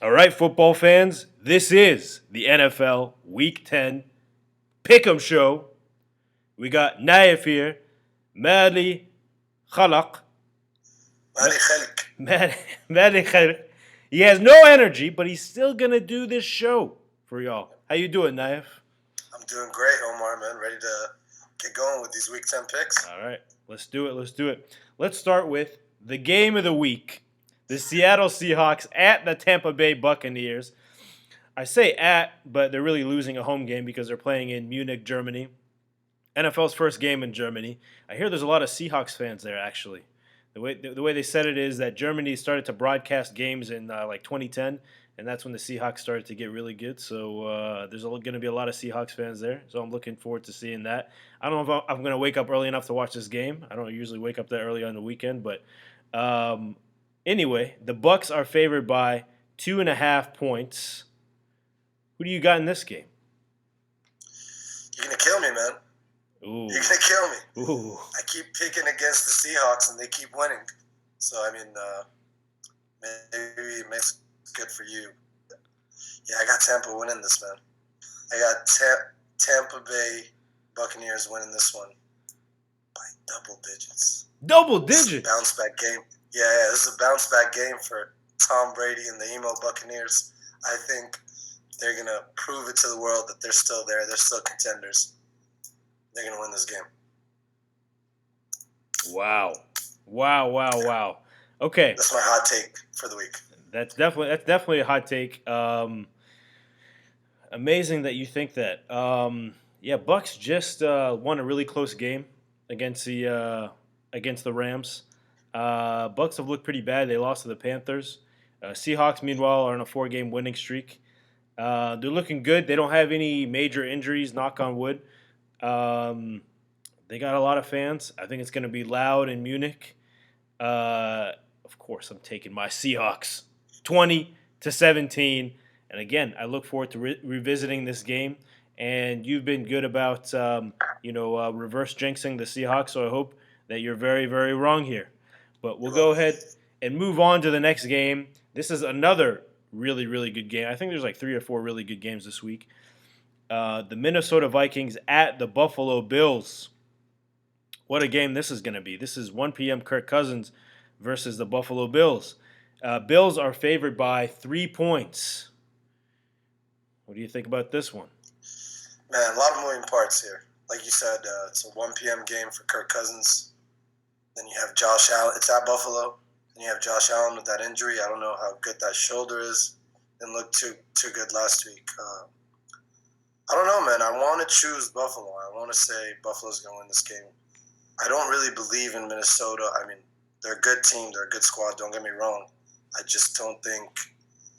All right, football fans, this is the NFL Week 10 Pick'em Show. We got Naif here, Mali Khalaq, مالي خلق. Mali Khalaq. He has no energy, but he's still gonna do this show for y'all. How you doing, Naif? I'm doing great, Omar, man. Ready to get going with these Week 10 picks. All right, let's do it. Let's do it. Let's start with the game of the week: the Seattle Seahawks at the Tampa Bay Buccaneers. I say at, but they're really losing a home game because they're playing in Munich, Germany. NFL's first game in Germany. I hear there's a lot of Seahawks fans there. Actually, the way they said it is that Germany started to broadcast games in like 2010, and that's when the Seahawks started to get really good. So there's going to be a lot of Seahawks fans there. So I'm looking forward to seeing that. I don't know if I'm going to wake up early enough to watch this game. I don't usually wake up that early on the weekend, but anyway, the Bucks are favored by 2.5 points. Who do you got in this game? You're going to kill me, man. Ooh. You're going to kill me. Ooh. I keep picking against the Seahawks, and they keep winning. So, I mean, maybe it makes it good for you. Yeah, I got Tampa winning this, man. I got Tampa Bay Buccaneers winning this one by double digits. Double This is a digits? bounce back game. Yeah, this is a bounce back game for Tom Brady and the emo Buccaneers. I think they're going to prove it to the world that they're still there. They're still contenders. They're going to win this game. Wow. Wow. Okay, That's my hot take for the week. that's definitely a hot take. Amazing that you think that. Yeah, Bucks just won a really close game against the Rams. Bucks have looked pretty bad. They lost to the Panthers. Seahawks, meanwhile, are on a 4-game winning streak. They're looking good. They don't have any major injuries. Knock on wood. They got a lot of fans. I think it's going to be loud in Munich. Of course, I'm taking my Seahawks, 20-17. And again, I look forward to revisiting this game. And you've been good about, reverse jinxing the Seahawks. So I hope that you're very, very wrong here. But we'll go ahead and move on to the next game. This is another really, really good game. I think there's like 3 or 4 really good games this week. The Minnesota Vikings at the Buffalo Bills. What a game this is going to be. This is 1pm Kirk Cousins versus the Buffalo Bills. Bills are favored by 3 points. What do you think about this one? Man, a lot of moving parts here. Like you said, it's a 1 p.m. game for Kirk Cousins. Then you have Josh Allen. It's at Buffalo. Then you have Josh Allen with that injury. I don't know how good that shoulder is. Didn't look too good last week. I don't know, man. I want to choose Buffalo. I want to say Buffalo's going to win this game. I don't really believe in Minnesota. I mean, they're a good team. They're a good squad. Don't get me wrong. I just don't think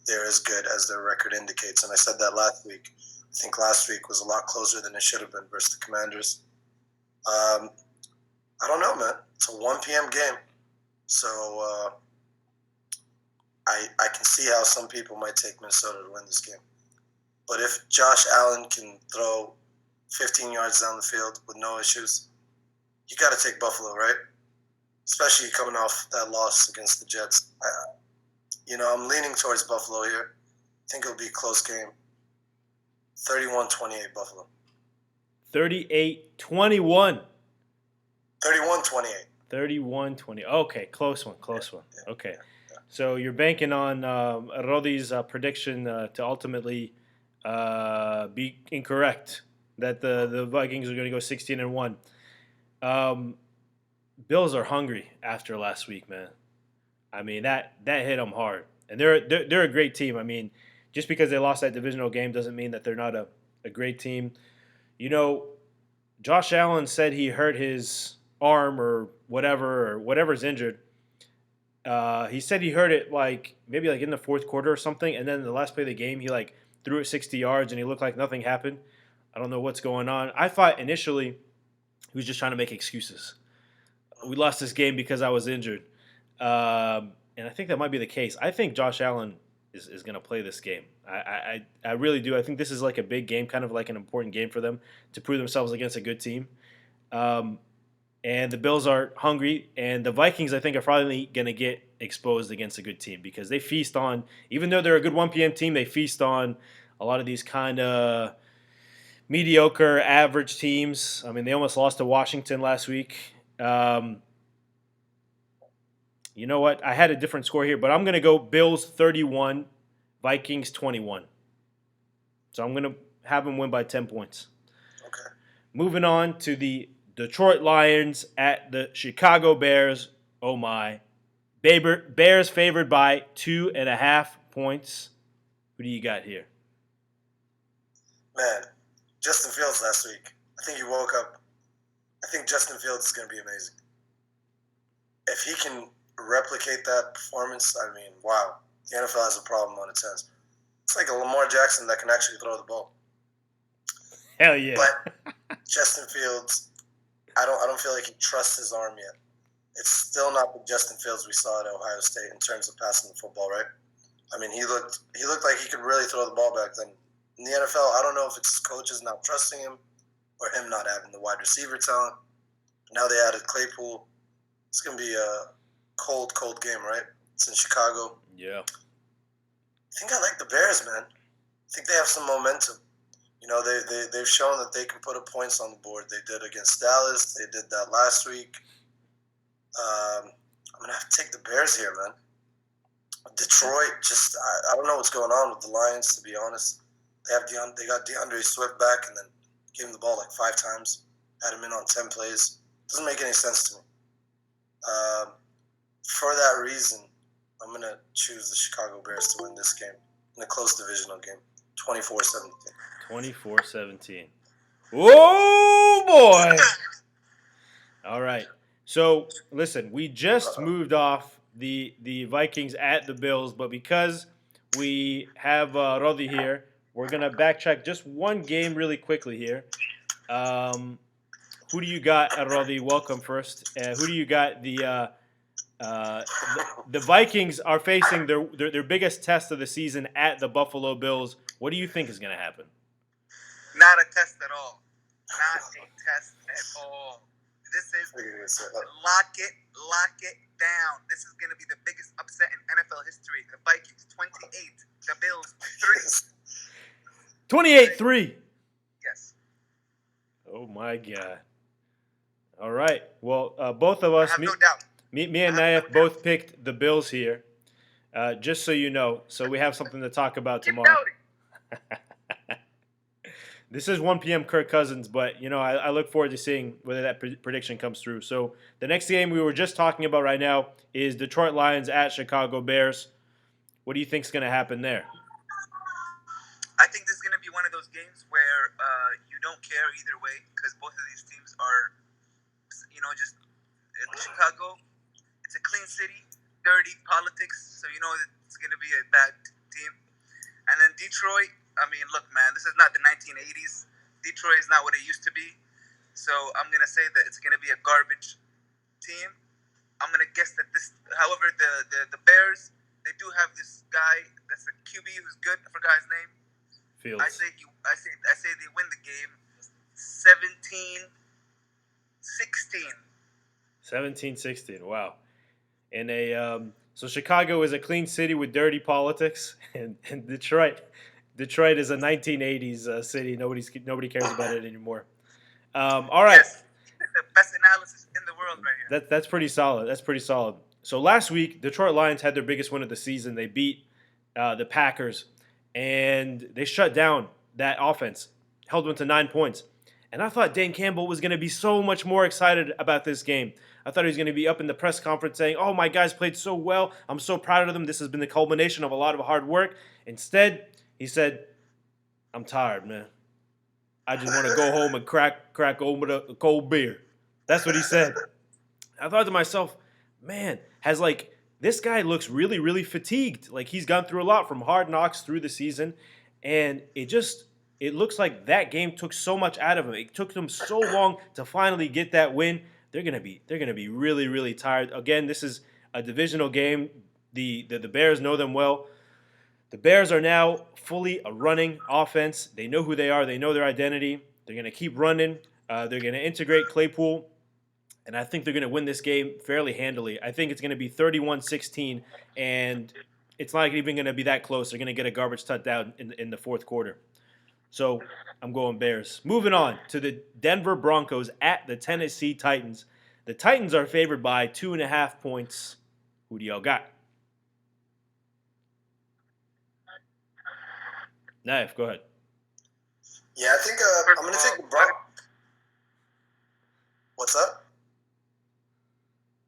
they're as good as their record indicates. And I said that last week. I think last week was a lot closer than it should have been versus the Commanders. I don't know, man. It's a 1 p.m. game. So I can see how some people might take Minnesota to win this game. But if Josh Allen can throw 15 yards down the field with no issues, you got to take Buffalo, right? Especially coming off that loss against the Jets. I'm leaning towards Buffalo here. I think it'll be a close game. 31-28 Buffalo. 38-21. 31-28. 31-20. Okay, close one. Yeah. Okay. Yeah. So you're banking on Rodi's prediction to ultimately be incorrect, that the Vikings are going to go 16-1. Bills are hungry after last week, man. I mean, that hit them hard. And they're a great team. I mean, just because they lost that divisional game doesn't mean that they're not a great team. Josh Allen said he hurt his arm or whatever's injured. He said he hurt it maybe in the fourth quarter or something, and then the last play of the game he threw it 60 yards and he looked like nothing happened. I don't know what's going on. I thought initially he was just trying to make excuses. We lost this game because I was injured, and I think that might be the case. I think Josh Allen is going to play this game. I really do. I think this is like a big game, kind of like an important game for them to prove themselves against a good team. and the Bills are hungry, and the Vikings, I think, are probably going to get exposed against a good team because they feast on, even though they're a good 1 p.m. team, they feast on a lot of these kind of mediocre, average teams. I mean, they almost lost to Washington last week. Um, you know what? I had a different score here, but I'm going to go Bills 31, Vikings 21. So I'm going to have them win by 10 points. Okay. Moving on to the Detroit Lions at the Chicago Bears. Oh my. Bears favored by 2.5 points. Who do you got here? Man, Justin Fields last week. I think he woke up. I think Justin Fields is going to be amazing. If he can replicate that performance, I mean, wow. The NFL has a problem on its hands. It's like a Lamar Jackson that can actually throw the ball. Hell yeah. But Justin Fields, I don't feel like he trusts his arm yet. It's still not the Justin Fields we saw at Ohio State in terms of passing the football, right? I mean, he looked like he could really throw the ball back then. In the NFL, I don't know if it's his coaches not trusting him or him not having the wide receiver talent. Now they added Claypool. It's going to be a cold game, right? It's in Chicago. Yeah. I think I like the Bears, man. I think they have some momentum. You know, they've shown that they can put up points on the board. They did against Dallas. They did that last week. I'm going to have to take the Bears here, man. Detroit, I don't know what's going on with the Lions, to be honest. They got DeAndre Swift back and then gave him the ball like 5 times. Had him in on 10 plays. Doesn't make any sense to me. For that reason, I'm going to choose the Chicago Bears to win this game in a close divisional game, 24-17. 24-17. Oh, boy. All right. So, listen, we just moved off the Vikings at the Bills, but because we have Roddy here, we're going to backtrack just one game really quickly here. Who do you got, Roddy? Welcome first. Who do you got? The Vikings are facing their biggest test of the season at the Buffalo Bills. What do you think is going to happen? Not a test at all. Not a test at all. This is lock it down. This is going to be the biggest upset in NFL history. The Vikings 28, the Bills 3. 28-3. Yes. Oh my God. All right. Well, both of us, I have no doubt. Me and Nayef both picked the Bills here. Just so you know, so we have something to talk about tomorrow. This is 1 p.m. Kirk Cousins, but, you know, I look forward to seeing whether that prediction comes through. So the next game we were just talking about right now is Detroit Lions at Chicago Bears. What do you think is going to happen there? I think this is going to be one of those games where you don't care either way because both of these teams are, you know, just Chicago, it's a clean city, dirty politics, so you know it's going to be a bad team. And then Detroit, I mean, look, man, this is not the 1980s. Detroit is not what it used to be. So I'm going to say that it's going to be a garbage team. I'm going to guess that this, however, the Bears, they do have this guy that's a QB who's good. I forgot his name. Fields. I say they win the game 17-16. 17-16. Wow. And so Chicago is a clean city with dirty politics, and Detroit is a 1980s city. Nobody cares about it anymore. All right. Yes. It's the best analysis in the world right here. That's pretty solid. That's pretty solid. So last week, Detroit Lions had their biggest win of the season. They beat the Packers, and they shut down that offense, held them to 9 points. And I thought Dan Campbell was going to be so much more excited about this game. I thought he was going to be up in the press conference saying, oh, my guys played so well. I'm so proud of them. This has been the culmination of a lot of hard work. Instead, he said, I'm tired, man. I just want to go home and crack open a cold beer. That's what he said. I thought to myself, man, this guy looks really, really fatigued. Like he's gone through a lot from hard knocks through the season. And it looks like that game took so much out of him. It took them so long to finally get that win. They're gonna be really, really tired. Again, this is a divisional game. The Bears know them well. The Bears are now fully a running offense. They know who they are. They know their identity. They're gonna keep running. They're gonna integrate Claypool. and I think they're going to win this game fairly handily. I think it's going to be 31-16, and it's not even going to be that close. They're going to get a garbage touchdown in the fourth quarter. So I'm going Bears. Moving on to the Denver Broncos at the Tennessee Titans. The Titans are favored by 2.5 points. Who do y'all got? Naif, go ahead. Yeah, I think I'm going to take the Broncos. What's up?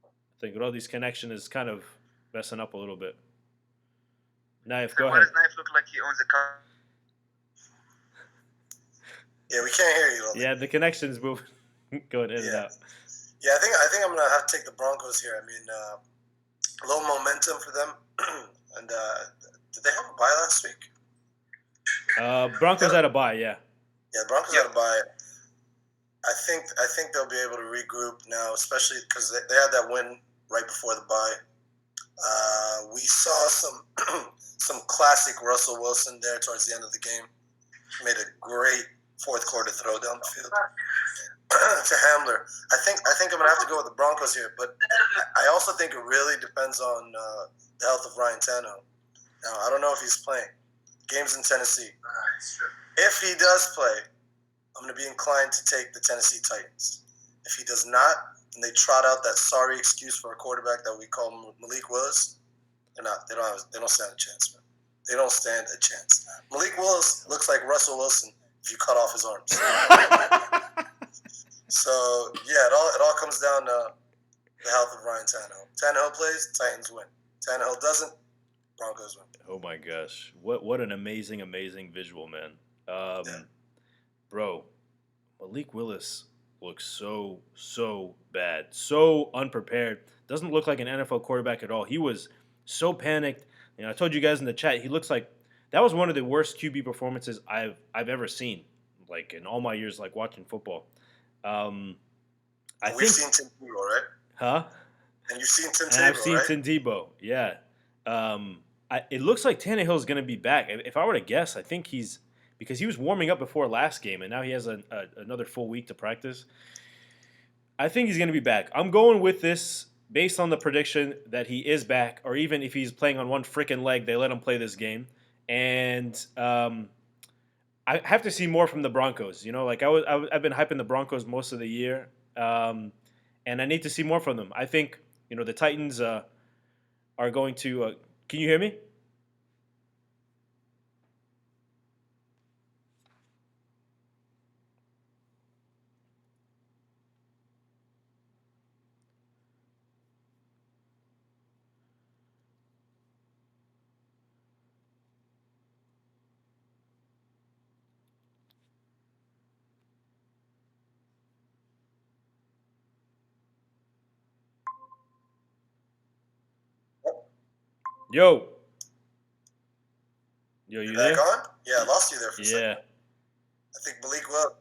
I think Rodi's connection is kind of messing up a little bit. Naif, go Why ahead. does Knife look like he owns a car? Yeah, we can't hear you. Yeah, the connection's moving. Going in and out. Yeah, I think I'm gonna have to take the Broncos here. I mean, a little momentum for them. And did they have a bye last week? Broncos had a bye, yeah. Yeah, the Broncos had a bye. I think they'll be able to regroup now, especially because they had that win right before the bye. We saw some classic Russell Wilson there towards the end of the game. He made a great fourth quarter throw down the field to Hamler. I think I'm gonna have to go with the Broncos here, but I also think it really depends on the health of Ryan Tannehill. Now I don't know if he's playing. Game's in Tennessee. If he does play, I'm gonna be inclined to take the Tennessee Titans. If he does not, and they trot out that sorry excuse for a quarterback that we call Malik Willis, they don't stand a chance, man. They don't stand a chance. Malik Willis looks like Russell Wilson if you cut off his arms. So yeah, it all comes down to the health of Ryan Tannehill. Tannehill plays, Titans win. Tannehill doesn't, Broncos win. Oh my gosh, what an amazing visual, man. Bro, Malik Willis looks so bad, so unprepared. Doesn't look like an NFL quarterback at all. He was so panicked. You know, I told you guys in the chat, he looks like that was one of the worst QB performances I've ever seen, like in all my years like watching football. We've seen Tim Tebow, right? Huh? And you've seen Tim Tebow, And I've seen right? Tim Tebow, yeah. It looks like Tannehill is going to be back. If I were to guess, I think because he was warming up before last game, and now he has another full week to practice. I think he's going to be back. I'm going with this based on the prediction that he is back, or even if he's playing on one freaking leg, they let him play this game. And I have to see more from the Broncos. You know, like I've been hyping the Broncos most of the year, and I need to see more from them. I think the Titans are going to. Can you hear me? Yo, you back there? on? Yeah, I lost you there for a second. Yeah. I think Malik Willis.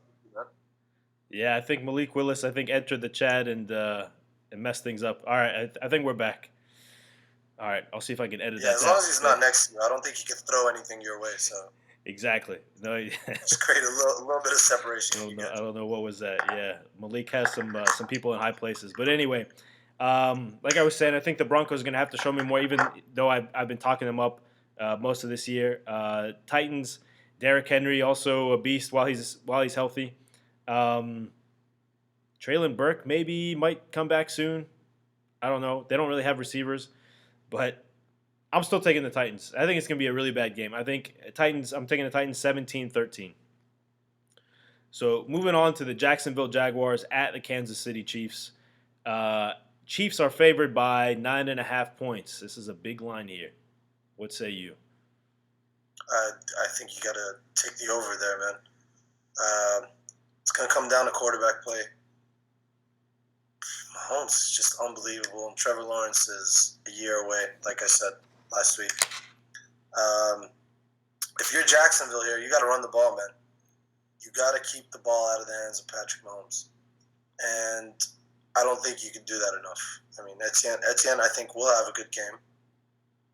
Yeah, I think Malik Willis, entered the chat and messed things up. All right, I think we're back. All right, I'll see if I can edit that. Yeah, as long as he's not next to you, I don't think he can throw anything your way. So exactly. No, just create a little bit of separation. I don't know what was that. Yeah, Malik has some people in high places, but anyway, like I was saying, I think the Broncos are going to have to show me more, even though I've been talking them up most of this year. Titans, Derrick Henry also a beast while he's healthy. Traylon Burke might come back soon. I don't know. They don't really have receivers, but I'm still taking the Titans. I think it's going to be a really bad game. I think I'm taking the Titans 17-13. So moving on to the Jacksonville Jaguars at the Kansas City Chiefs. Chiefs are favored by 9.5 points. This is a big line here. What say you? I think you got to take the over there, man. It's going to come down to quarterback play. Mahomes is just unbelievable, and Trevor Lawrence is a year away, like I said last week. If you're Jacksonville here, you got to run the ball, man. You got to keep the ball out of the hands of Patrick Mahomes. And I don't think you can do that enough. I mean, Etienne, I think, will have a good game.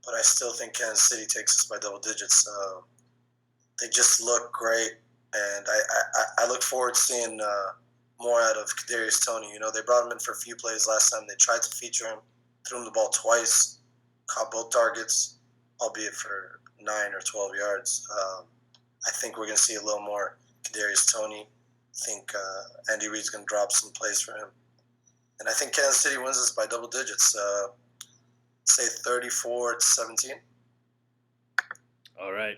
But I still think Kansas City takes us by double digits. They just look great. And I look forward to seeing more out of Kadarius Toney. You know, they brought him in for a few plays last time. They tried to feature him, threw him the ball twice, caught both targets, albeit for 9 or 12 yards. I think we're going to see a little more Kadarius Toney. I think Andy Reid's going to drop some plays for him. And I think Kansas City wins this by double digits. Say 34-17. All right.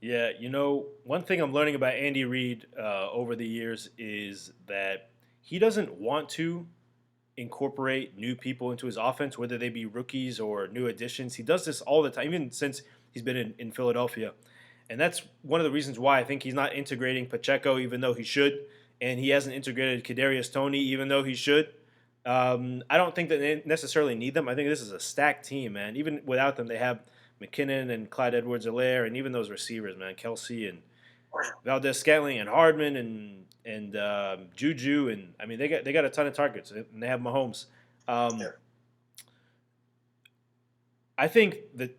Yeah, you know, one thing I'm learning about Andy Reid over the years is that he doesn't want to incorporate new people into his offense, whether they be rookies or new additions. He does this all the time, even since he's been in Philadelphia. And that's one of the reasons why I think he's not integrating Pacheco, even though he should. And he hasn't integrated Kadarius Toney, even though he should. I don't think that they necessarily need them. I think this is a stacked team, man. Even without them, they have McKinnon and Clyde Edwards-Helaire, and even those receivers, man, Kelsey and Valdez-Scantling and Hardman and Juju, and I mean they got a ton of targets, and they have Mahomes. I think that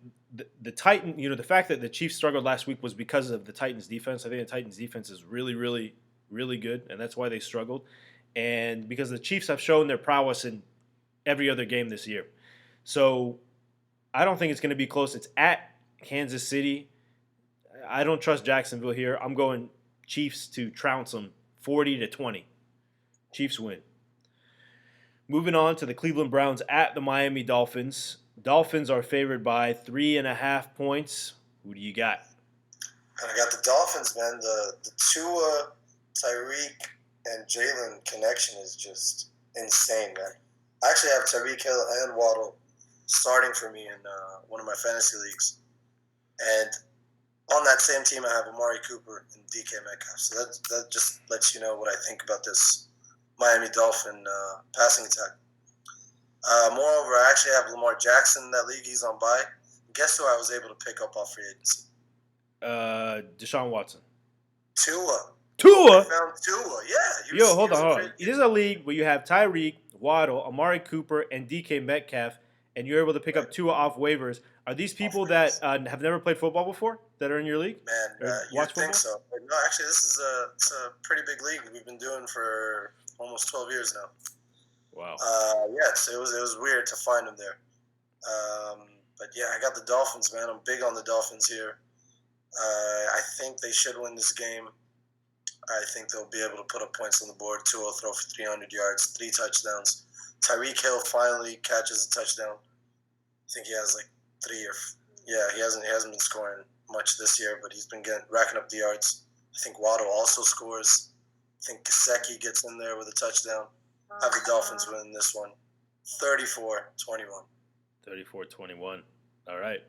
the Titan, you know, the fact that the Chiefs struggled last week was because of the Titans' defense. I think the Titans' defense is really, really, really good, and that's why they struggled. And because the Chiefs have shown their prowess in every other game this year. So I don't think it's going to be close. It's at Kansas City. I don't trust Jacksonville here. I'm going Chiefs to trounce them 40-20. Chiefs win. Moving on to the Cleveland Browns at the Miami Dolphins. Dolphins are favored by 3.5 points. Who do you got? And I got the Dolphins, man. The Tua, Tyreek, and JAYLEN connection is just insane, man. I actually have Tyreek Hill and Waddle starting for me in one of my fantasy leagues. And on that same team, I have Amari Cooper and DK Metcalf. So that just lets you know what I think about this Miami Dolphin passing attack. Moreover, I actually have Lamar Jackson in that league. He's on bye. Guess who I was able to pick up off free agency? Deshaun Watson. Tua. Tua? I found Tua, yeah. Yo, hold on. This is a league where you have Tyreek, Waddle, Amari Cooper, and DK Metcalf, and you're able to pick up Tua off waivers. Are these people that have never played football before that are in your league? Man, you think so. But no, actually, it's a pretty big league we've been doing for almost 12 years now. Wow. Yes, it was weird to find him there. But yeah, I got the Dolphins, man. I'm big on the Dolphins here. I think they should win this game. I think they'll be able to put up points on the board. Tua will throw for 300 yards, 3 touchdowns. Tyreek Hill finally catches a touchdown. I think he has like 3 or he hasn't been scoring much this year, but he's been racking up the yards. I think Waddle also scores. I think Gesicki gets in there with a touchdown. I have the Dolphins win this one, 34-21. 34-21. All right.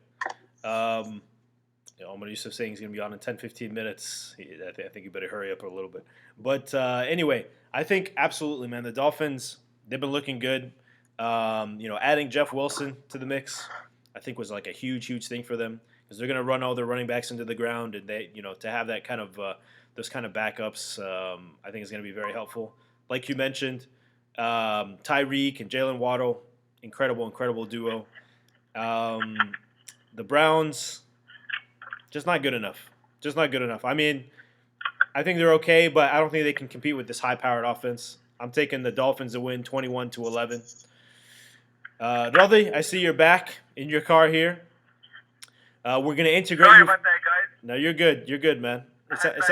Omar Yusuf saying he's going to be on in 10-15 minutes. I think you better hurry up a little bit. But anyway, I think absolutely, man. The Dolphins, they've been looking good. Adding Jeff Wilson to the mix, I think was like a huge thing for them because they're going to run all their running backs into the ground, and they, to have that kind of those kind of backups, I think is going to be very helpful. Like you mentioned, Tyreek and Jalen Waddle, incredible duo. The Browns. Just not good enough. I mean, I think they're okay, but I don't think they can compete with this high-powered offense. I'm taking the Dolphins to win 21-11. Rodri, I see you're back in your car here. We're going to integrate Sorry you. about that, guys. No, you're good. You're good, man. Service.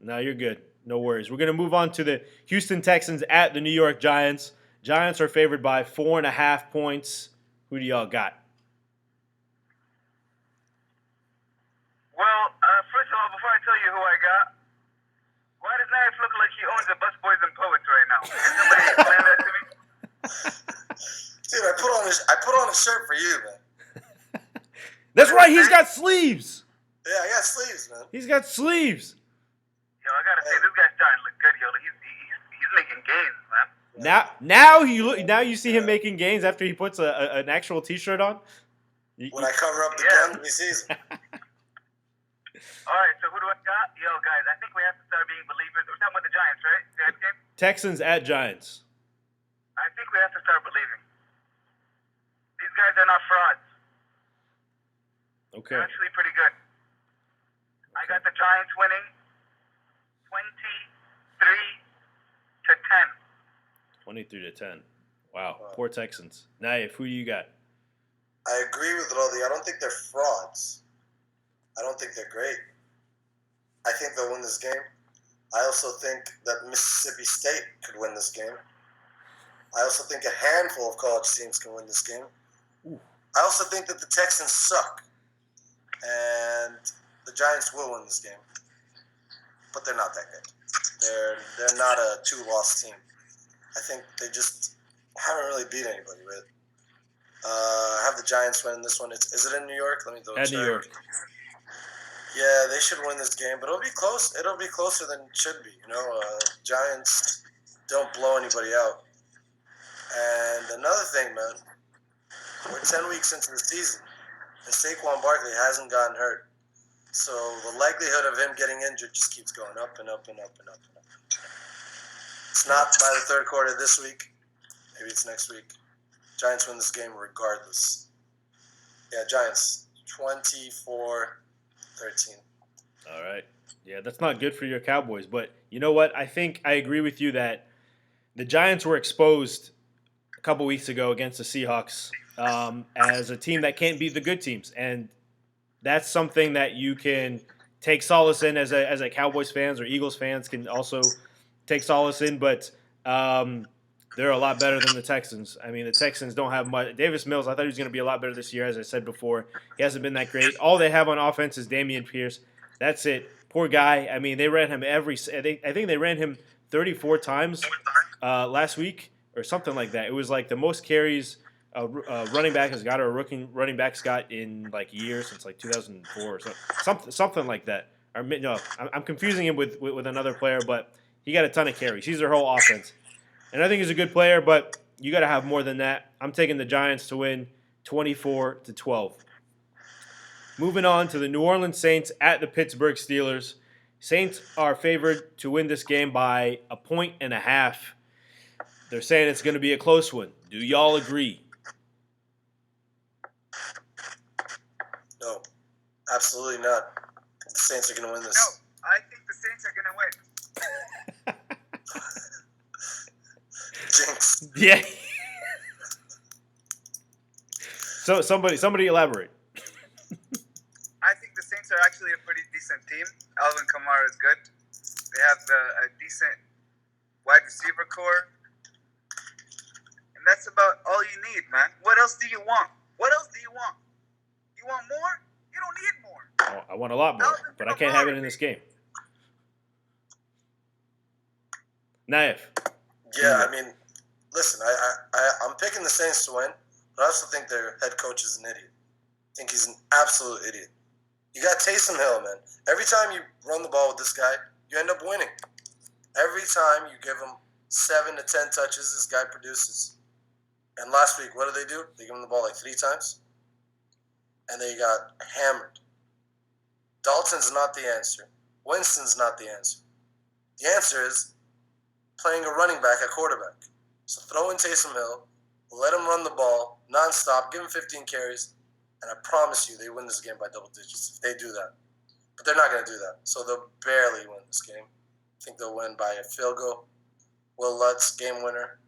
No, you're good. No worries. We're going to move on to the Houston Texans at the New York Giants. Giants are favored by 4.5 points. Who do y'all got? Well, first of all, before I tell you who I got, why does Knife look like he owns the Busboys and Poets right now? Can somebody explain that to me? Dude, I put on a shirt for you, man. That's right. He's got sleeves. Yeah, I got sleeves, man. He's got sleeves. Yo, I gotta say, this guy's starting to look good, yo. He's making gains, man. Now you see him making gains after he puts an actual T-shirt on. When I cover up the gun, he sees him. All right, so who do I got? Yo, guys, I think we have to start being believers. We're talking about the Giants, right? Giants game? Texans at Giants. I think we have to start believing. These guys are not frauds. Okay. They're actually pretty good. I got the Giants winning 23-17. 23-10. Wow. Wow. Poor Texans. Naif, who do you got? I agree with Rodi. I don't think they're frauds. I don't think they're great. I think they'll win this game. I also think that Mississippi State could win this game. I also think a handful of college teams can win this game. Ooh. I also think that the Texans suck. And the Giants will win this game. But they're not that good. They're not a 2-loss team. I think they just haven't really beat anybody, really. I have the Giants win this one. Is it in New York? Let me double check. At New York. Yeah, they should win this game, but it'll be close. It'll be closer than it should be. Giants don't blow anybody out. And another thing, man, we're 10 weeks into the season, and Saquon Barkley hasn't gotten hurt. So the likelihood of him getting injured just keeps going up and up and up and up and up. It's not by the third quarter this week. Maybe it's next week. Giants win this game regardless. Yeah, Giants, 24-13. All right. Yeah, that's not good for your Cowboys. But you know what? I think I agree with you that the Giants were exposed a couple weeks ago against the Seahawks as a team that can't beat the good teams. And that's something that you can take solace in as a Cowboys fans or Eagles fans can also take solace in. But they're a lot better than the Texans. I mean, the Texans don't have much. Davis Mills, I thought he was going to be a lot better this year, as I said before. He hasn't been that great. All they have on offense is Dameon Pierce. That's it. Poor guy. I mean, they ran him I think they ran him 34 times last week or something like that. It was like the most carries running back has got or a rookie running back's got in like years since like 2004 or something like that. Or no, I'm confusing him with another player, but he got a ton of carries. He's their whole offense. And I think he's a good player, but you got to have more than that. I'm taking the Giants to win 24-12. Moving on to the New Orleans Saints at the Pittsburgh Steelers. Saints are favored to win this game by 1.5. They're saying it's going to be a close one. Do y'all agree? No, absolutely not. The Saints are going to win this. No, I think the Saints are going to win. Jinx. Yeah. So somebody elaborate. I think the Saints are actually a pretty decent team. Alvin Kamara is good. They have a decent wide receiver core. And that's about all you need, man. What else do you want? What else do you want? You want more? You don't need more. Oh, I want a lot more, but I can't have it in this game. Naif. Yeah, I mean, listen, I'm picking the Saints to win, but I also think their head coach is an idiot. I think he's an absolute idiot. You got Taysom Hill, man. Every time you run the ball with this guy, you end up winning. Every time you give him 7 to 10 touches, this guy produces. And last week, what did they do? They gave him the ball like 3 times, and they got hammered. Dalton's not the answer. Winston's not the answer. The answer is playing a running back at quarterback. So throw in Taysom Hill, let him run the ball nonstop, give him 15 carries, and I promise you they win this game by double digits if they do that. But they're not going to do that. So they'll barely win this game. I think they'll win by a field goal. Will Lutz, game winner,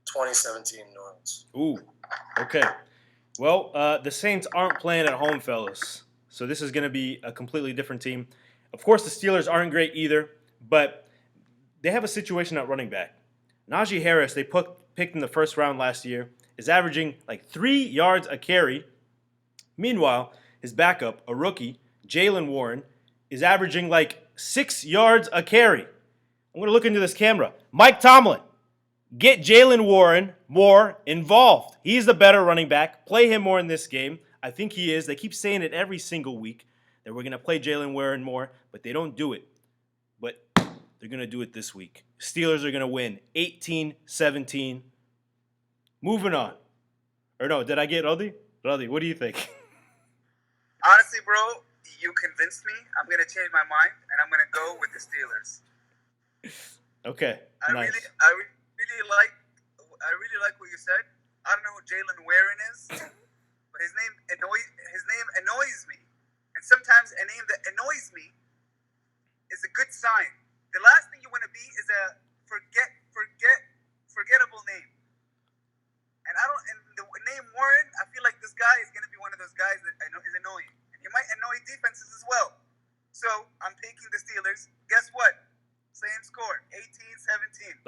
2017 New Orleans. Ooh, okay. Well, the Saints aren't playing at home, fellas. So this is going to be a completely different team. Of course, the Steelers aren't great either, but they have a situation at running back. Najee Harris, they picked in the first round last year, is averaging like 3 yards a carry. Meanwhile, his backup, a rookie, JAYLEN Warren, is averaging like 6 yards a carry. I'm going to look into this camera. Mike Tomlin, get JAYLEN Warren more involved. He's the better running back. Play him more in this game. I think he is. They keep saying it every single week that we're going to play JAYLEN Warren more, but they don't do it. But they're going to do it this week. Steelers are going to win 18-17. Moving on. Or no, did I get Rodi? Rodi, what do you think? Honestly, bro, you convinced me. I'm going to change my mind, and I'm going to go with the Steelers. Okay, nice. I really like what you said. I don't know who JAYLEN Warren is, but his name annoys me. And sometimes a name that annoys me is a good sign. The last thing you want to be is a forget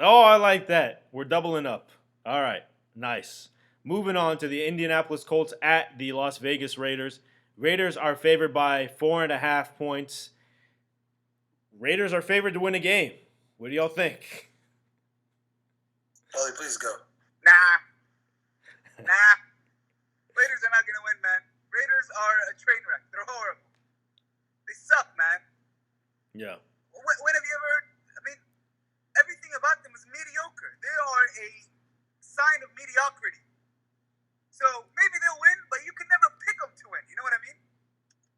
Oh, I like that. We're doubling up. All right, nice. Moving on to the Indianapolis Colts at the Las Vegas Raiders. Raiders are favored by 4.5 points. Raiders are favored to win a game. What do y'all think? Ollie, please go. Nah. Raiders are not going to win, man. Raiders are a train wreck. They're horrible. They suck, man. Yeah. When have you ever heard? I mean, everything about them is mediocre. They are a sign of mediocrity. So maybe they'll win, but you can never pick them to win. You know what I mean?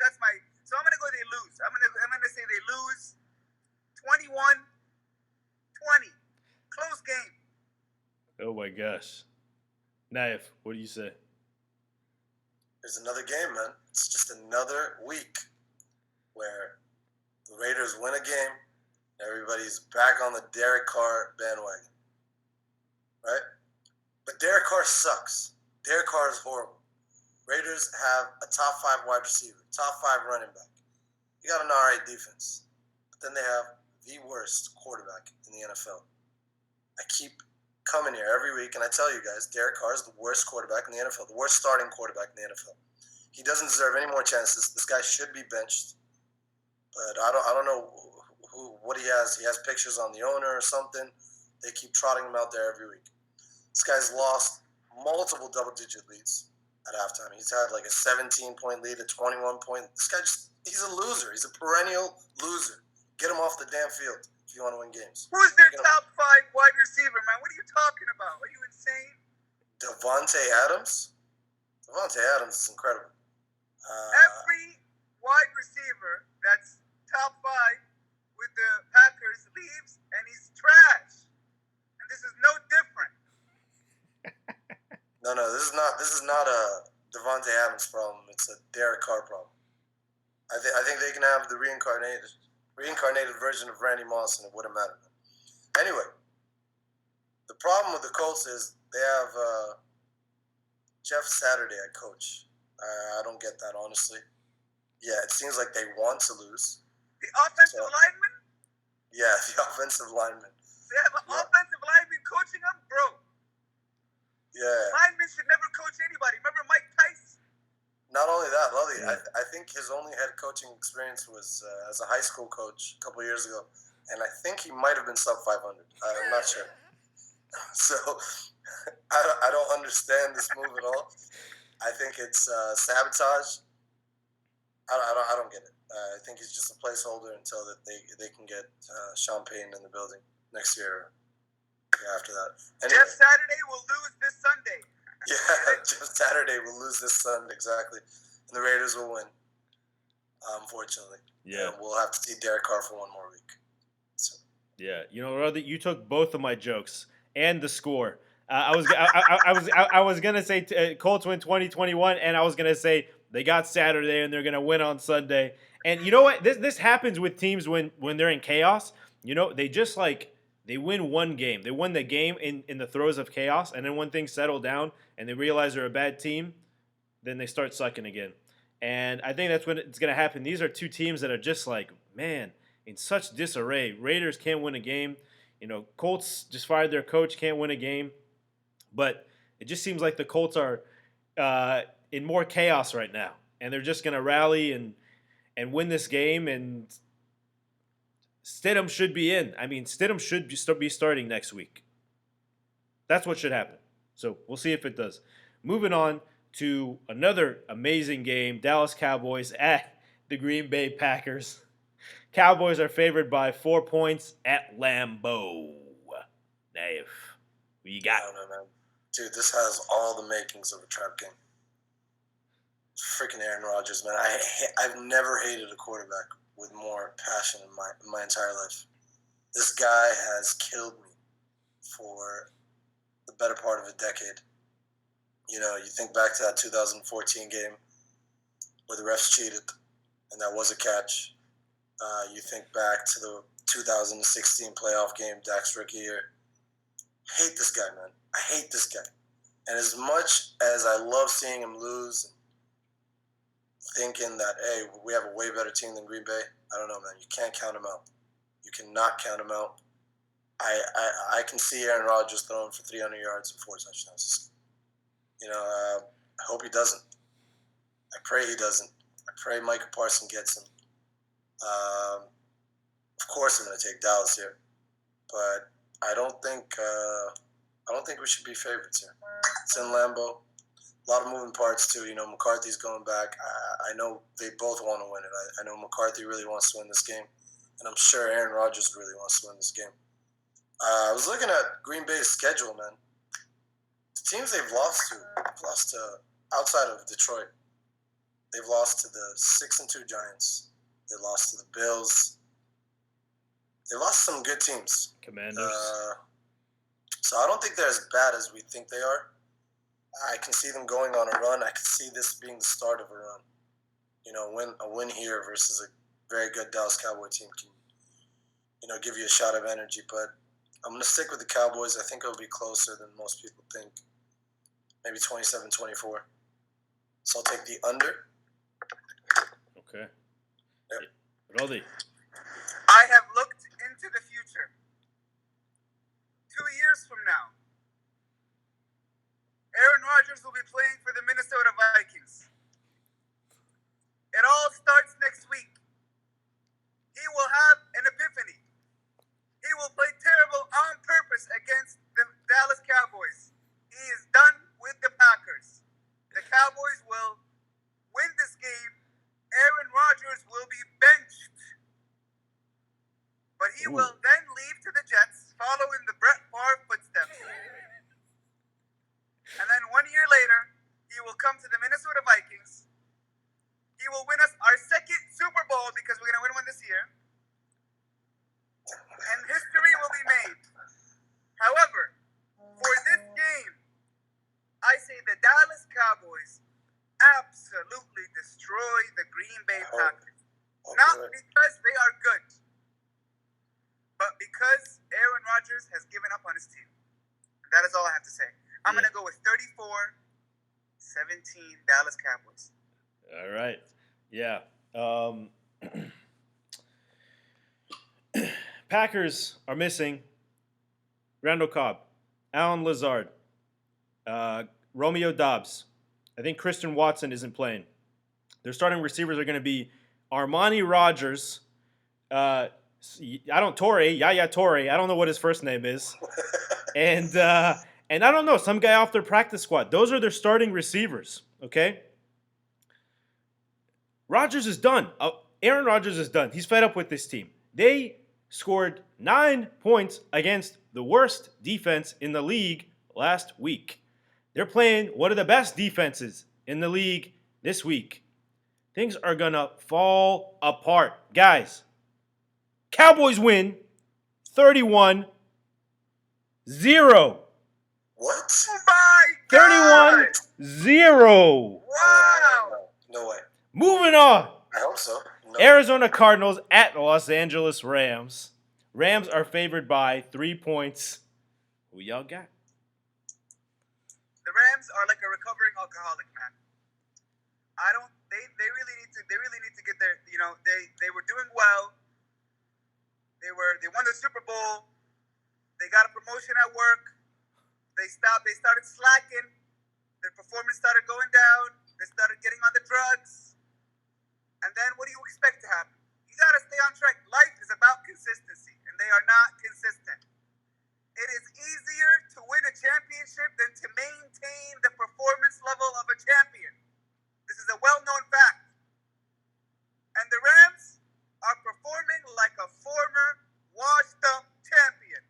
That's my. So I'm gonna go. They lose. I'm gonna say they lose. 21-20. Close game. Oh my gosh. Naif, what do you say? There's another game, man. It's just another week where the Raiders win a game. Everybody's back on the Derek Carr bandwagon, right? But Derek Carr sucks. Derek Carr is horrible. Raiders have a top 5 wide receiver, top 5 running back. You got an all right defense. But then they have the worst quarterback in the NFL. I keep coming here every week, and I tell you guys, Derek Carr is the worst quarterback in the NFL, the worst starting quarterback in the NFL. He doesn't deserve any more chances. This guy should be benched. But I don't know what he has. He has pictures on the owner or something. They keep trotting him out there every week. This guy's lost multiple double-digit leads at halftime. He's had like a 17-point lead, a 21-point. This guy he's a loser. He's a perennial loser. Get him off the damn field if you want to win games. Who's their top 5 wide receiver, man? What are you talking about? Are you insane? Devontae Adams? Devontae Adams is incredible. Every wide receiver that's top 5 with the Packers leaves, and he's trash. And this is no different. No, this is not a Devontae Adams problem. It's a Derek Carr problem. I think they can have the reincarnated version of Randy Moss, and it wouldn't matter. Anyway, the problem with the Colts is they have Jeff Saturday at coach. I don't get that, honestly. Yeah, it seems like they want to lose. The offensive lineman? Yeah, the offensive lineman. They have an offensive lineman coaching them? Bro. Yeah. Linemen should never coach anybody. Remember Mike Tice? Not only that, Lully, I think his only head coaching experience was as a high school coach a couple of years ago. And I think he might have been sub 500. I'm not sure. So I don't understand this move at all. I think it's sabotage. I don't get it. I think he's just a placeholder until that they can get Sean Payton in the building next year. After that, anyway. Jeff Saturday will lose this Sunday. Yeah, Jeff Saturday will lose this Sunday exactly, and the Raiders will win. Unfortunately, yeah, and we'll have to see Derek Carr for one more week. So. Yeah, you know, Roddy, you took both of my jokes and the score. I was gonna say Colts win 2021, and I was gonna say they got Saturday and they're gonna win on Sunday. And you know what? This happens with teams when they're in chaos. You know, they just they win one game. They win the game in the throes of chaos, and then when things settle down and they realize they're a bad team, then they start sucking again. And I think that's when it's gonna happen. These are two teams that are just man, in such disarray. Raiders can't win a game. You know, Colts just fired their coach, can't win a game. But it just seems like the Colts are in more chaos right now. And they're just going to rally and win this game. And Stidham should be in. I mean, Stidham should be starting next week. That's what should happen. So we'll see if it does. Moving on to another amazing game. Dallas Cowboys at the Green Bay Packers. Cowboys are favored by 4 points at Lambeau. Dave, what you got? I don't know, man. Dude, this has all the makings of a trap game. Freaking Aaron Rodgers, man. I've never hated a quarterback with more passion in my entire life. This guy has killed me for the better part of a decade. You know, you think back to that 2014 game where the refs cheated, and that was a catch. You think back to the 2016 playoff game, Dak's rookie year. I hate this guy, man. I hate this guy. And as much as I love seeing him lose, thinking that, hey, we have a way better team than Green Bay, I don't know, man. You can't count him out. You cannot count him out. I can see Aaron Rodgers throwing for 300 yards and 4 touchdowns. I hope he doesn't. I pray he doesn't. I pray Micah Parsons gets him. Of course, I'm going to take Dallas here, but I don't think we should be favorites here. It's in Lambeau. A lot of moving parts too. McCarthy's going back. I know they both want to win it. I know McCarthy really wants to win this game, and I'm sure Aaron Rodgers really wants to win this game. I was looking at Green Bay's schedule, man. The teams they've lost to outside of Detroit, they've lost to the 6-2 Giants. They lost to the Bills. They lost some good teams. Commanders. So I don't think they're as bad as we think they are. I can see them going on a run. I can see this being the start of a run. A win here versus a very good Dallas Cowboy team can, give you a shot of energy. But I'm going to stick with the Cowboys. I think it'll be closer than most people think. Maybe 27-24. So I'll take the under. Okay. Yep. Roddy. I have looked into the future. 2 years from now, Aaron Rodgers will be playing for the Minnesota Vikings. It all starts next week. He will have an epiphany. He will play terrible on purpose against the Dallas Cowboys. He is done with the Packers. The Cowboys will win this game. Aaron Rodgers will be benched. But he will then leave to the Jets, follow in the Brett Favre footsteps. And then 1 year later, he will come to the Minnesota Vikings. He will win us our second Super Bowl because we're going to win one this year. And history will be made. However, for this game, I say the Dallas Cowboys absolutely destroy the Green Bay Packers. Not because they are good, but because Aaron Rodgers has given up on his team. That is all I have to say. I'm going to go with 34-17 Dallas Cowboys. All right. Yeah. Packers are missing Randall Cobb, Alan Lazard, Romeo Dobbs. I think Christian Watson isn't playing. Their starting receivers are going to be Armani Rogers, Yaya Torre. I don't know what his first name is. And I don't know, some guy off their practice squad. Those are their starting receivers, okay? Rodgers is done. Aaron Rodgers is done. He's fed up with this team. They scored 9 points against the worst defense in the league last week. They're playing one of the best defenses in the league this week. Things are going to fall apart. Guys, Cowboys win 31-0. What? Oh my God! 31-0. Wow! No way. Moving on. I hope so. No. Arizona Cardinals at Los Angeles Rams. Rams are favored by 3 points. Who y'all got? The Rams are like a recovering alcoholic, man. They really need to get their, they were doing well. They won the Super Bowl. They got a promotion at work. They started slacking. Their performance started going down. They started getting on the drugs. And then what do you expect to happen? You got to stay on track. Life is about consistency, and they are not consistent. It is easier to win a championship than to maintain the performance level of a champion. This is a well-known fact. And the Rams are performing like a former washed-up champion.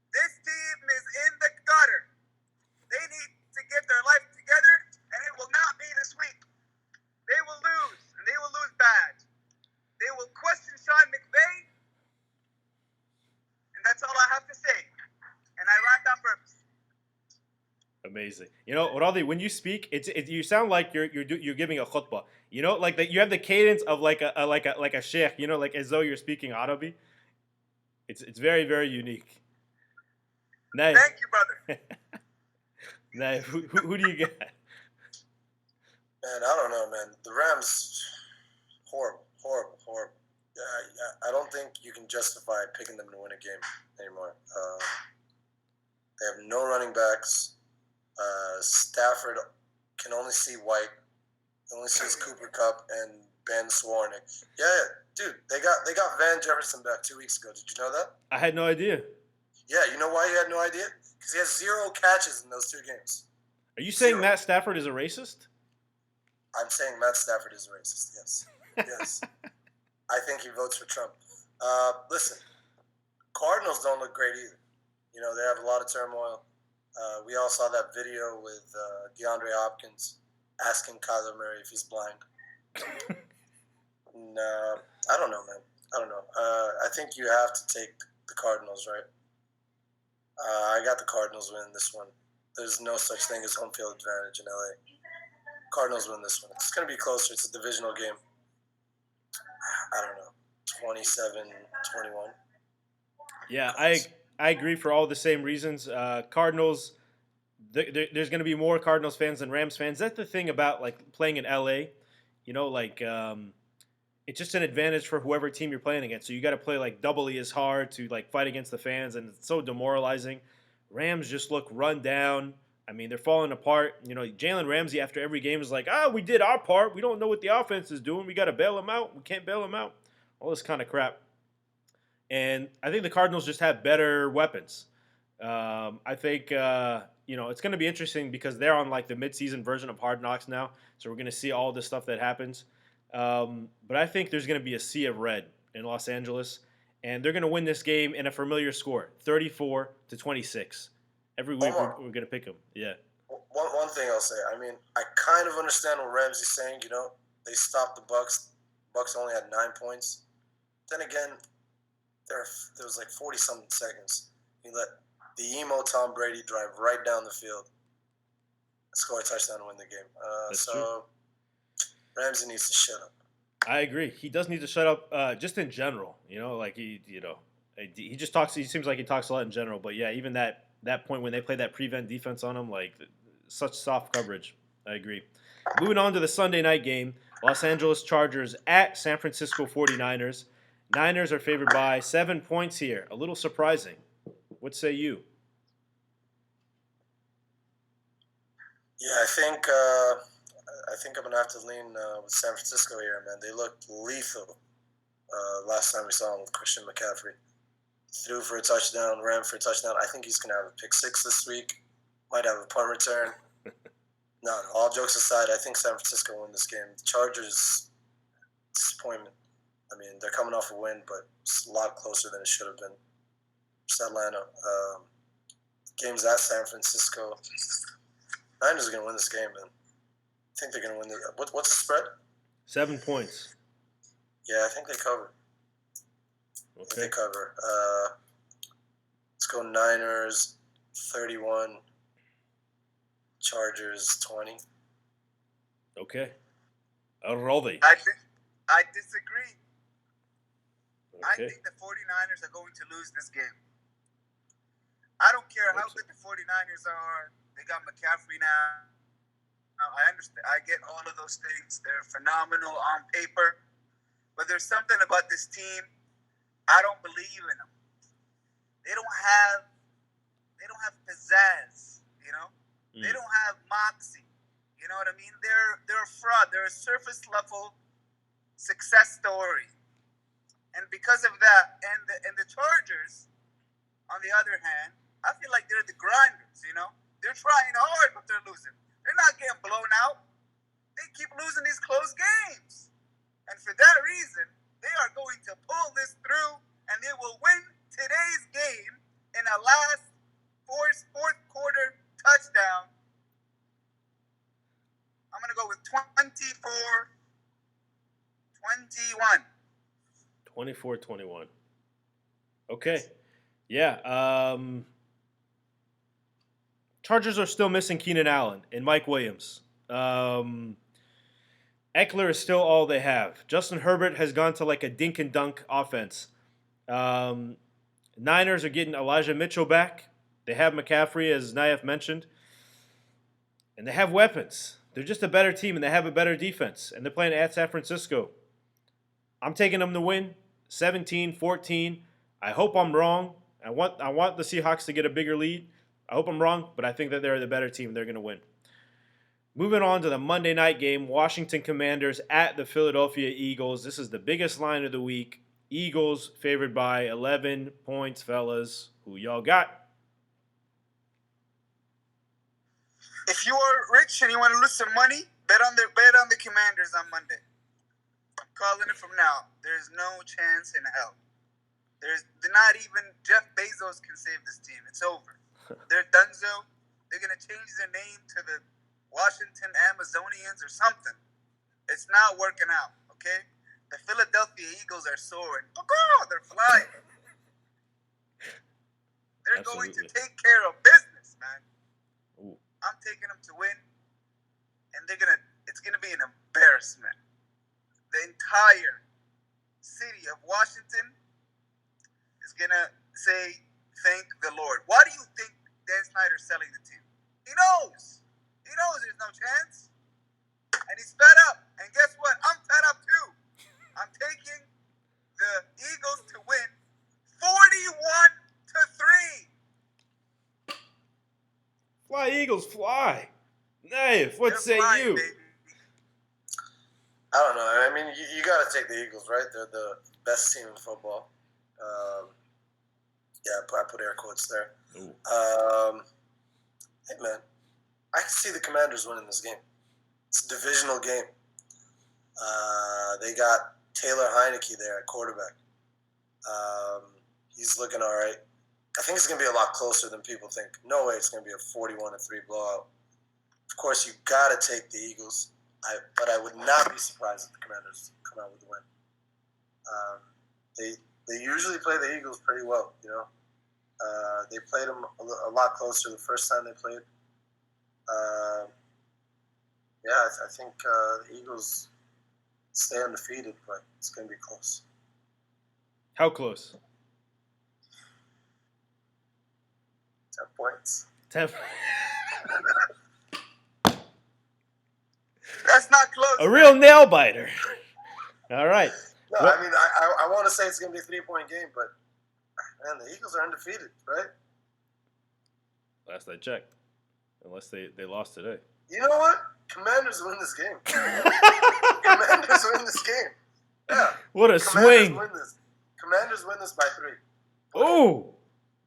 This team is in the gutter. They need to get their life together, and it will not be this week. They will lose, and they will lose bad. They will question Sean McVay, and that's all I have to say. And I rhymed on purpose. Amazing. Roddy, when you speak, you sound like you're giving a khutbah. Like that you have the cadence of like a sheikh. Like as though you're speaking Arabic. It's very, very unique. Nice. Thank you, brother. Nice. Who do you get? Man, I don't know, man. The Rams, horrible. I don't think you can justify picking them to win a game anymore. They have no running backs. Stafford can only see white. He only sees Cooper Cup and Ben Swarnick. Yeah, dude, they got Van Jefferson back 2 weeks ago. Did you know that? I had no idea. Yeah, you know why he had no idea? Because he has 0 catches in those 2 games. Are you saying 0. Matt Stafford is a racist? I'm saying Matt Stafford is a racist. Yes, yes. I think he votes for Trump. Listen, Cardinals don't look great either. You know, they have a lot of turmoil. We all saw that video with DeAndre Hopkins asking Kyler Murray if he's blind. No, I don't know, man. I don't know. I think you have to take the Cardinals, right? I got the Cardinals winning this one. There's no such thing as home field advantage in LA. Cardinals win this one. It's going to be closer. It's a divisional game. I don't know, 27-21. Yeah, I agree for all the same reasons. Cardinals, there's going to be more Cardinals fans than Rams fans. That's the thing about like playing in LA. You know, like it's just an advantage for whoever team you're playing against. So you got to play like doubly as hard to like fight against the fans, and it's so demoralizing. Rams just look run down. I mean, they're falling apart. You know, Jalen Ramsey after every game is like, we did our part. We don't know what the offense is doing. We got to bail them out. We can't bail them out. All this kind of crap. And I think the Cardinals just have better weapons. I think, it's going to be interesting because they're on like the midseason version of Hard Knocks now. So we're going to see all the stuff that happens. But I think there's going to be a sea of red in Los Angeles. And they're going to win this game in a familiar score, 34-26. Every week we're going to pick them. Yeah. One thing I'll say. I mean, I kind of understand what Ramsey's saying. You know, they stopped the Bucks. Bucks only had 9 points. Then again, there was like 40-something seconds. He let the emo Tom Brady drive right down the field, score a touchdown, and win the game. So true. Ramsey needs to shut up. I agree. He does need to shut up. Just in general, like he just talks. He seems like he talks a lot in general. But yeah, even that point when they played that prevent defense on him, like such soft coverage. I agree. Moving on to the Sunday night game, Los Angeles Chargers at San Francisco 49ers. Niners are favored by 7 points here. A little surprising. What say you? Yeah, I think I'm gonna have to lean with San Francisco here, man. They looked lethal last time we saw him with Christian McCaffrey. Threw for a touchdown, ran for a touchdown. I think he's gonna have a pick 6 this week. Might have a punt return. No, all jokes aside, I think San Francisco win this game. The Chargers, disappointment. I mean, they're coming off a win, but it's a lot closer than it should have been. It's Atlanta. Game's at San Francisco. Niners are going to win this game, man. I think they're going to win. What's the spread? 7 points. Yeah, I think they cover. Okay. I think they cover. Let's go Niners 31, Chargers 20. Okay. Alrighty. I disagree. I Okay. think the 49ers are going to lose this game. I don't care how good the 49ers are. They got McCaffrey now. I understand. I get all of those things. They're phenomenal on paper. But there's something about this team. I don't believe in them. They don't have pizzazz, you know? They don't have moxie. You know what I mean? They're a fraud. They're a surface level success story. And because of that, and the Chargers, on the other hand, I feel like they're the grinders, you know? They're trying hard, but they're losing. They're not getting blown out. They keep losing these close games. And for that reason, they are going to pull this through, and they will win today's game in a last fourth quarter touchdown. I'm going to go with 24-21. 24-21. Okay. Yeah. Chargers are still missing Keenan Allen and Mike Williams. Eckler is still all they have. Justin Herbert has gone to like a dink and dunk offense. Niners are getting Elijah Mitchell back. They have McCaffrey, as Naif mentioned. And they have weapons. They're just a better team, and they have a better defense. And they're playing at San Francisco. I'm taking them to win. 17-14. I hope I'm wrong. I want the Seahawks to get a bigger lead. I hope I'm wrong, but I think that they're the better team. They're going to win. Moving on to the Monday night game, Washington Commanders at the Philadelphia Eagles. This is the biggest line of the week. Eagles favored by 11 points, fellas. Who y'all got? If you are rich and you want to lose some money, bet on the Commanders on Monday. I'm calling it from now. There's no chance in hell. There's not even Jeff Bezos can save this team. It's over. They're donezo. They're gonna change their name to the Washington Amazonians or something. It's not working out. Okay. The Philadelphia Eagles are soaring. They're flying. They're going to take care of business, man. Ooh. I'm taking them to win, and it's gonna be an embarrassment. The entire city of Washington is gonna say, "Thank the Lord." Why do you think Dan Snyder's selling the team? He knows. He knows there's no chance, and he's fed up. And guess what? I'm fed up too. I'm taking the Eagles to win 41-3. Fly, Eagles, fly. Nave, what say you? Baby. I don't know. I mean, you got to take the Eagles, right? They're the best team in football. I put air quotes there. Hey, man, I can see the Commanders winning this game. It's a divisional game. They got Taylor Heineke there at quarterback. He's looking all right. I think it's going to be a lot closer than people think. No way it's going to be a 41-3 blowout. Of course, you got to take the Eagles. But I would not be surprised if the Commanders come out with a win. They usually play the Eagles pretty well, you know. They played them a lot closer the first time they played. I think the Eagles stay undefeated, but it's going to be close. How close? 10 points. 10. That's not close. A real nail biter. All right. No, Well, I mean, I want to say it's going to be a 3-point game, but, man, the Eagles are undefeated, right? last I checked. Unless they lost today. You know what? Commanders win this game. Commanders win this game. Yeah. What a Commanders swing. Win this. Commanders win this by 3. Oh.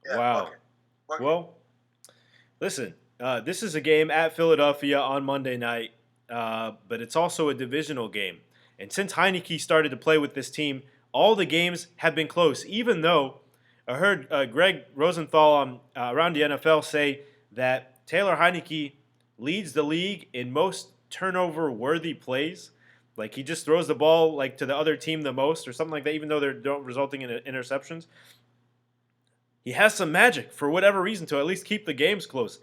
Yeah, Wow. book it. Well, listen, this is a game at Philadelphia on Monday night, but it's also a divisional game. And since Heineke started to play with this team, all the games have been close, even though I heard Greg Rosenthal around the NFL say that Taylor Heineke leads the league in most turnover-worthy plays. Like, he just throws the ball like to the other team the most or something like that, even though they're resulting in interceptions. He has some magic for whatever reason to at least keep the games close.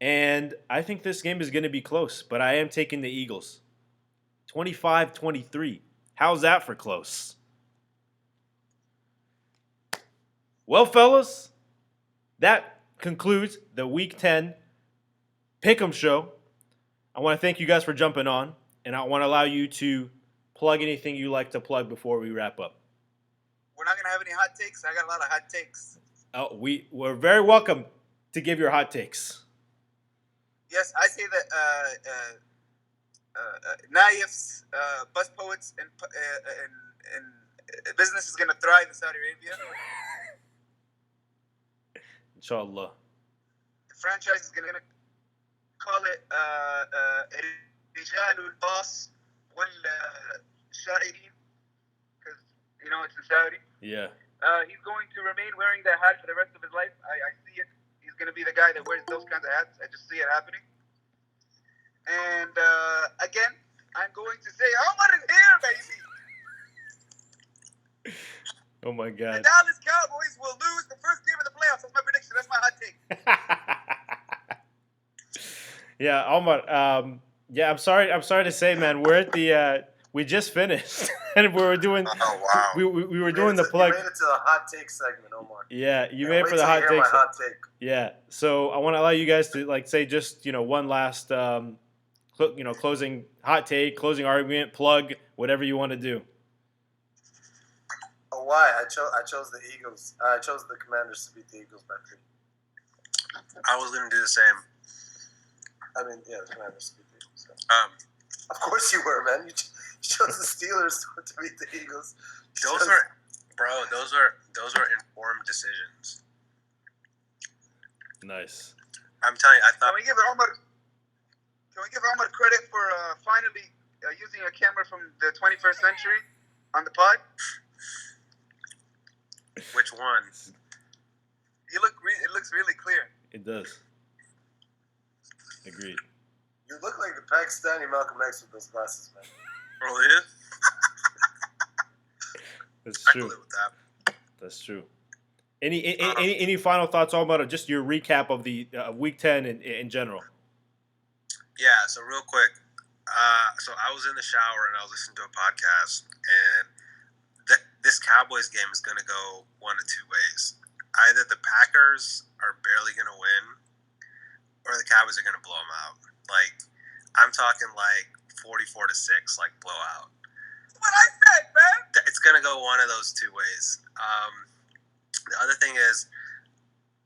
And I think this game is going to be close, but I am taking the Eagles. 25-23. How's that for close? Well, fellas, that concludes the Week 10 Pick'em Show. I want to thank you guys for jumping on, and I want to allow you to plug anything you like to plug before we wrap up. We're not going to have any hot takes. I got a lot of hot takes. We're very welcome to give your hot takes. Yes, I say that Naif's bus poets and business is going to thrive in Saudi Arabia. Inshallah. The franchise is going to call it Rijal al-Bas wal-Sha'irin because, you know, it's in Saudi. Yeah. He's going to remain wearing that hat for the rest of his life. I see it. He's going to be the guy that wears those kinds of hats. I just see it happening. And again, I'm going to say, Omar is here, baby. Oh, my The God. Dallas Cowboys will lose the first game of the playoffs. That's my prediction. That's my hot take. Yeah, Omar. I'm sorry to say, man. We're at the. We just finished, and we were doing. Oh, wow. We were doing the plug. You made it to the hot take segment, Omar. Yeah, you Can't made it for wait the till hot you hear takes. my hot take. Yeah, so I want to allow you guys to say just one last closing hot take, closing argument, plug, whatever you want to do. A But why? I chose the Eagles. I chose the Commanders to beat the Eagles by 3. I was going to do the same. I mean, yeah, the Commanders to beat the Eagles. So. Of course you were, man. You chose the Steelers to beat the Eagles. Those were informed decisions. Nice. I'm telling you, I thought. Can we give Omar credit for finally using a camera from the 21st century on the pod? Which one? It looks really clear. It does. Agreed. You look like the Pakistani Malcolm X with those glasses, man. Really is? That's I true. can live with that. That's true. Any final thoughts all about just your recap of the Week 10 in general? Yeah, so real quick. So I was in the shower and I was listening to a podcast, and this Cowboys game is going to go one of two ways. Either the Packers are barely going to win, or the Cowboys are going to blow them out. Like, I'm talking like 44-6, like blowout. That's what I said, man. It's going to go one of those two ways. The other thing is,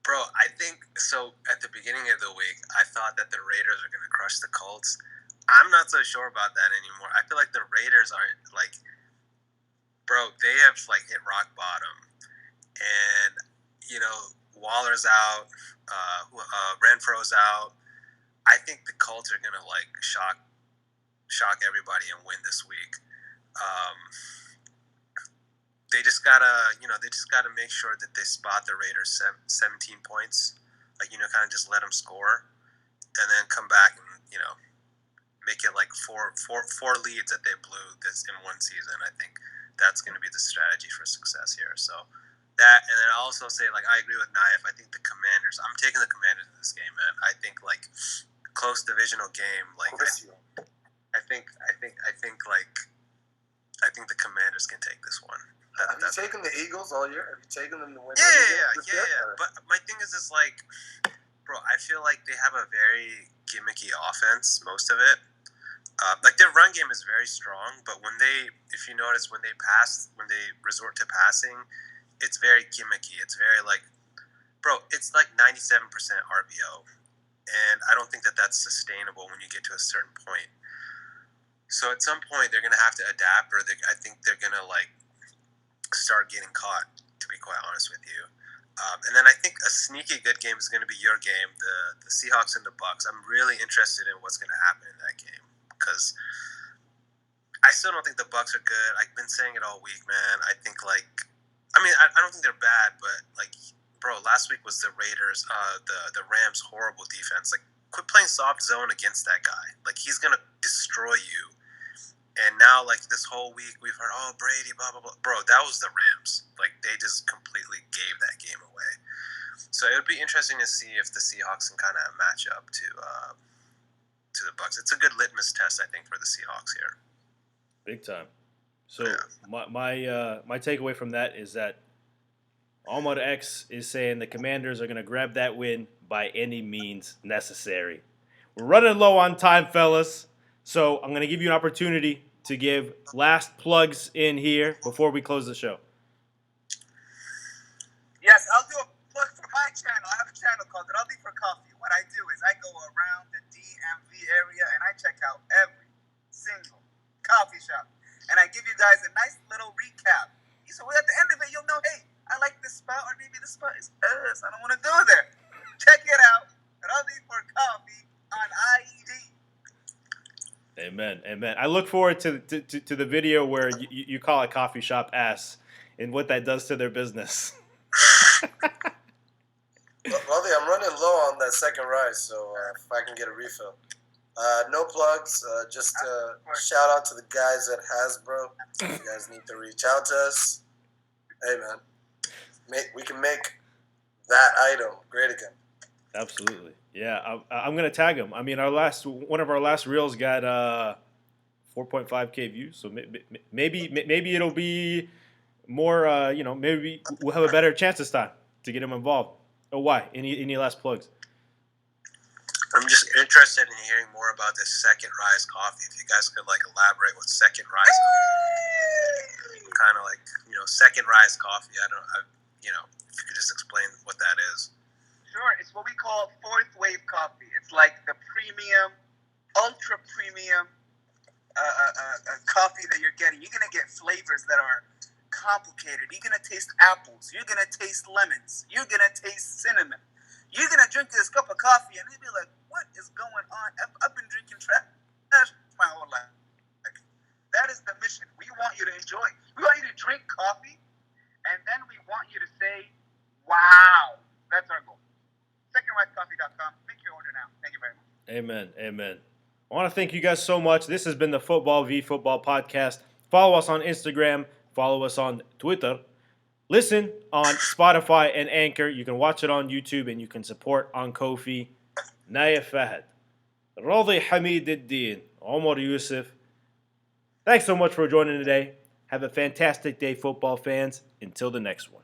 bro, I think so. At the beginning of the week, I thought that the Raiders are going to crush the Colts. I'm not so sure about that anymore. I feel like the Raiders are like, bro, they have like hit rock bottom, and you know Waller's out, Renfro's out. I think the Colts are gonna like shock everybody and win this week. They just gotta make sure that they spot the Raiders 17 points, like kind of just let them score, and then come back and make it like four leads that they blew this in one season. I think that's going to be the strategy for success here. So that, and then I also say, like, I agree with Naif. I think the Commanders. I'm taking the Commanders in this game, man. I think like close divisional game. Like I think the Commanders can take this one. Have you taken the Eagles all year? Have you taken them to win? Yeah. But my thing is like, bro, I feel like they have a very gimmicky offense, most of it. Like their run game is very strong, but if you notice, when they resort to passing, it's very gimmicky. It's very like, bro, it's like 97% RPO, and I don't think that that's sustainable when you get to a certain point. So at some point, they're gonna have to adapt, or I think they're gonna like start getting caught. To be quite honest with you. And then I think a sneaky good game is going to be your game, the Seahawks and the Bucks. I'm really interested in what's going to happen in that game because I still don't think the Bucks are good. I've been saying it all week, man. I think I don't think they're bad, but like, bro, last week was the Raiders, the Rams' horrible defense. Like, quit playing soft zone against that guy. Like, he's going to destroy you. And now, like, this whole week, we've heard, oh, Brady, blah, blah, blah. Bro, that was the Rams. Like, they just completely gave that game away. So it would be interesting to see if the Seahawks can kind of match up to the Bucks. It's a good litmus test, I think, for the Seahawks here. Big time. So my takeaway from that is that Ahmad X is saying the Commanders are going to grab that win by any means necessary. We're running low on time, fellas. So I'm going to give you an opportunity to give last plugs in here before we close the show. Yes, I'll do a plug for my channel. I have a channel called Radi for Coffee. What I do is I go around the DMV area and I check out every single coffee shop. And I give you guys a nice little recap. So at the end of it, you'll know, hey, I like this spot, or maybe this spot is us. I don't want to go there. Check it out. Radi for Coffee on IED. Amen. I look forward to the video where you call a coffee shop ass and what that does to their business. Lovely, I'm running low on that second rice, so if I can get a refill. No plugs, just shout out to the guys at Hasbro. You guys need to reach out to us. Hey, man, we can make that item great again. Absolutely. Yeah, I'm going to tag him. I mean, one of our last reels got 4.5K views, so maybe it'll be more, maybe we'll have a better chance this time to get him involved. Oh, why? Any last plugs? I'm just interested in hearing more about this Second Rise coffee. If you guys could like elaborate what Second Rise coffee is, kind of like second rise coffee. If you could just explain what that is. Sure, it's what we call fourth wave coffee. It's like the premium, ultra premium coffee that you're getting. You're gonna get flavors that are complicated. You're gonna taste apples. You're gonna taste lemons. You're gonna taste cinnamon. You're gonna drink this cup of coffee and you'll be like, "What is going on? I've been drinking trash my whole life." That is the mission. We want you to enjoy. We want you to drink coffee, and then we want you to say, "Wow." That's our goal. SecondRiseCoffee.com. Make your order now. Thank you very much. Amen. Amen. I want to thank you guys so much. This has been the Football v Football podcast. Follow us on Instagram. Follow us on Twitter. Listen on Spotify and Anchor. You can watch it on YouTube and you can support on Ko-fi. Naif Fahad, Radi Hamid Ad-Din, Omar Yusuf. Thanks so much for joining today. Have a fantastic day, football fans. Until the next one.